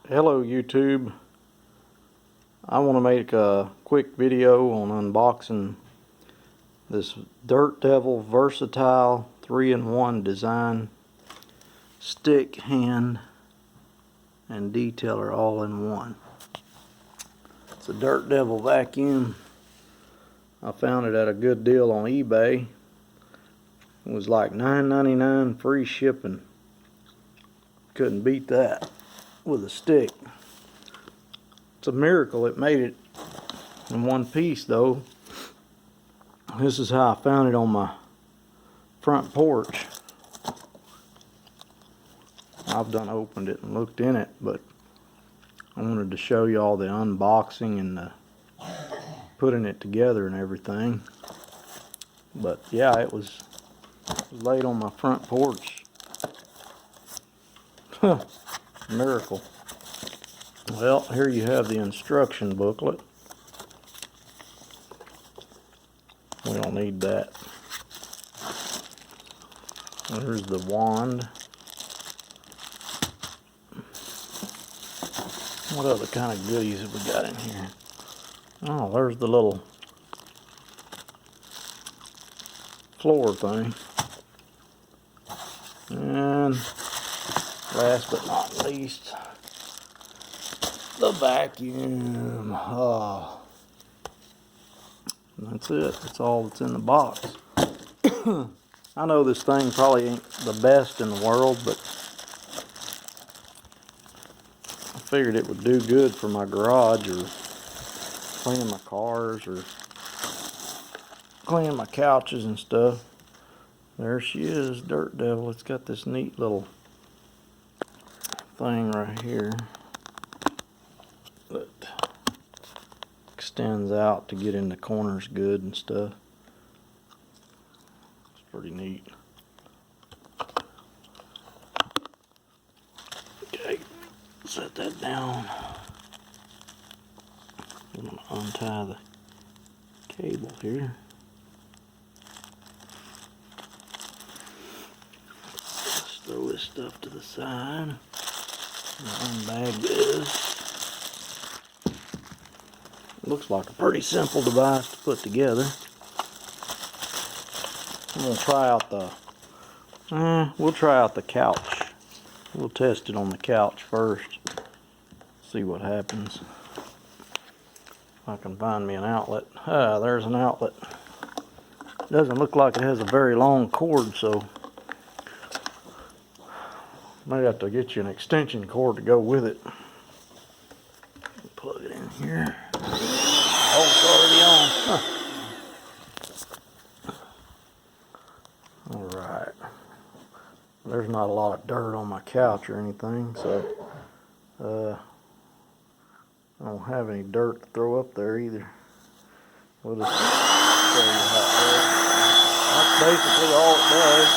Hello YouTube. I want to make a quick video on unboxing this Dirt Devil Versatile 3-in-1 design stick, hand, and detailer all in one. It's a Dirt Devil vacuum. I found it at a good deal on eBay. It was like $9.99 free shipping. Couldn't beat that with a stick. It's a miracle it made it in one piece though. This is how I found it on my front porch. I've done opened it and looked in it, but I wanted to show you all the unboxing and the putting it together and everything. But yeah, it was laid on my front porch. Miracle. Well, here you have the instruction booklet. We don't need that. There's the wand. What other kind of goodies have we got in here? Oh, there's the little floor thing. And last but not least, the vacuum. Oh, that's it. That's all that's in the box. I know this thing probably ain't the best in the world, but I figured it would do good for my garage or cleaning my cars or cleaning my couches and stuff. There she is, Dirt Devil. It's got this neat little thing right here that extends out to get in the corners good and stuff. It's pretty neat. Okay, set that down. I'm going to untie the cable here. Just throw this stuff to the side. Unbag this. Looks like a pretty simple device to put together. I'm gonna try out we'll try out the couch. We'll test it on the couch first. See what happens. If I can find me an outlet. Ah, there's an outlet. Doesn't look like it has a very long cord, so might have to get you an extension cord to go with it. Plug it in here. Oh, it's already on. Huh. Alright. There's not a lot of dirt on my couch or anything, so I don't have any dirt to throw up there either. We'll just show you how it works. That's basically all it does.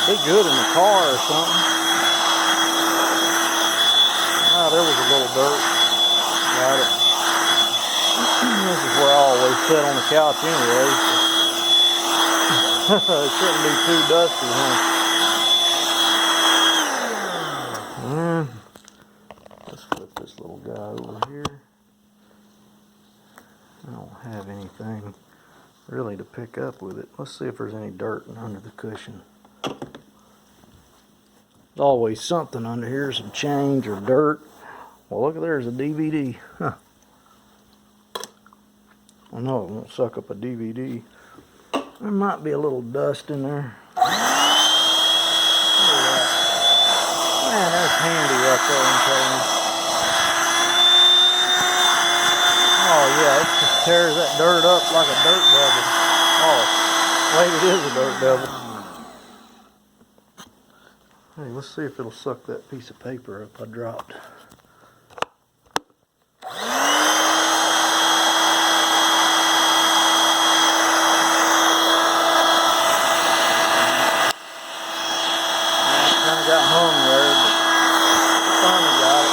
Be good in the car or something. Ah, there was a little dirt. Got it. This is where I always sit on the couch anyway. So it shouldn't be too dusty, huh? And let's flip this little guy over here. I don't have anything really to pick up with it. Let's see if there's any dirt under the cushion. There's always something under here, some change or dirt. Well, look, there's a DVD. Huh. I know it won't suck up a DVD. There might be a little dust in there. Man, that's handy right there, I'm telling you. Oh yeah, it just tears that dirt up like a dirt devil. Oh, wait, it is a dirt devil. Hey, let's see if it'll suck that piece of paper up I dropped. Got hung there, but finally got it.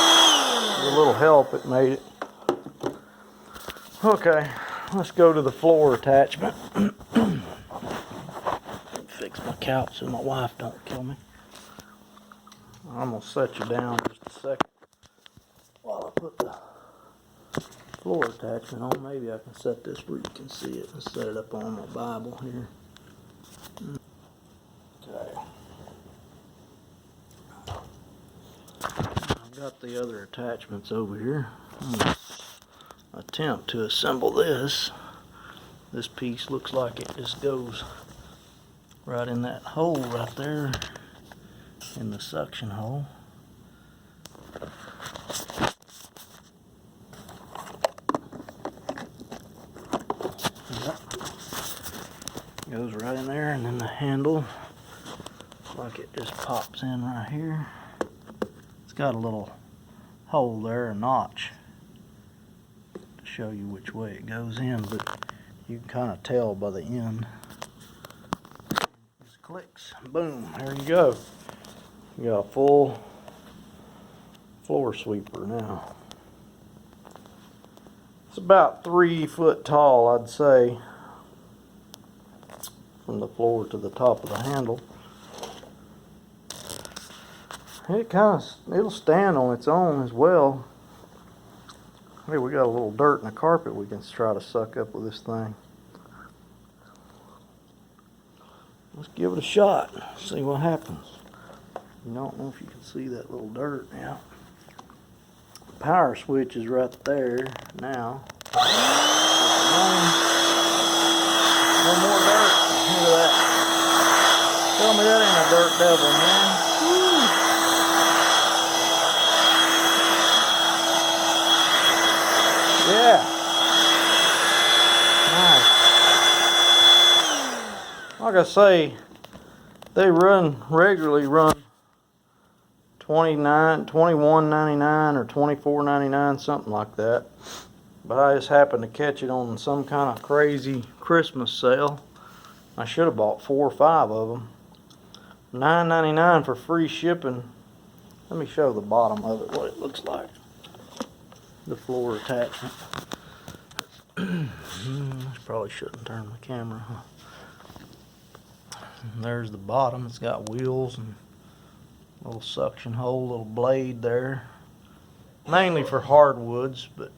With a little help, it made it. Okay, let's go to the floor attachment. Fix my couch so my wife don't kill me. I'm gonna set you down just a second. floor attachment on. Maybe I can set this where you can see it and set it up on my Bible here. Okay. I've got the other attachments over here. I'm gonna attempt to assemble this. This piece looks like it just goes right in that hole right there in the suction hole. Yep. Goes right in there, and then the handle, like it just pops in right here. It's got a little hole there, a notch, to show you which way it goes in, but you can kind of tell by the end. Just clicks, boom, there you go. You got a full floor sweeper now. It's about 3 foot tall, I'd say, from the floor to the top of the handle. It'll stand on its own as well. Hey, we got a little dirt in the carpet we can try to suck up with this thing. Let's give it a shot, see what happens. I don't know if you can see that little dirt now. Power switch is right there now. One more dirt. Look at that. Tell me that ain't a dirt devil, man. Woo. Yeah. Nice. Like I say, they regularly run $21.99 or $24.99, something like that. But I just happened to catch it on some kind of crazy Christmas sale. I should have bought 4 or 5 of them. $9.99 for free shipping. Let me show the bottom of it, what it looks like. The floor attachment. Probably shouldn't turn the camera, huh? And there's the bottom. It's got wheels and a little suction hole, little blade there. Mainly for hardwoods, but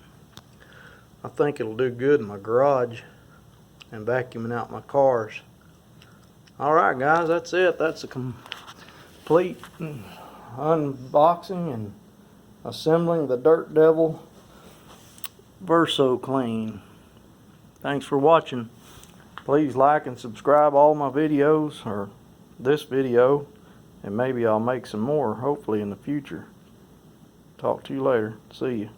I think it'll do good in my garage and vacuuming out my cars. Alright guys, that's it. That's a complete unboxing and assembling the Dirt Devil Verso Clean. Thanks for watching. Please like and subscribe all my videos, or this video, and maybe I'll make some more hopefully in the future. Talk to you later. See you.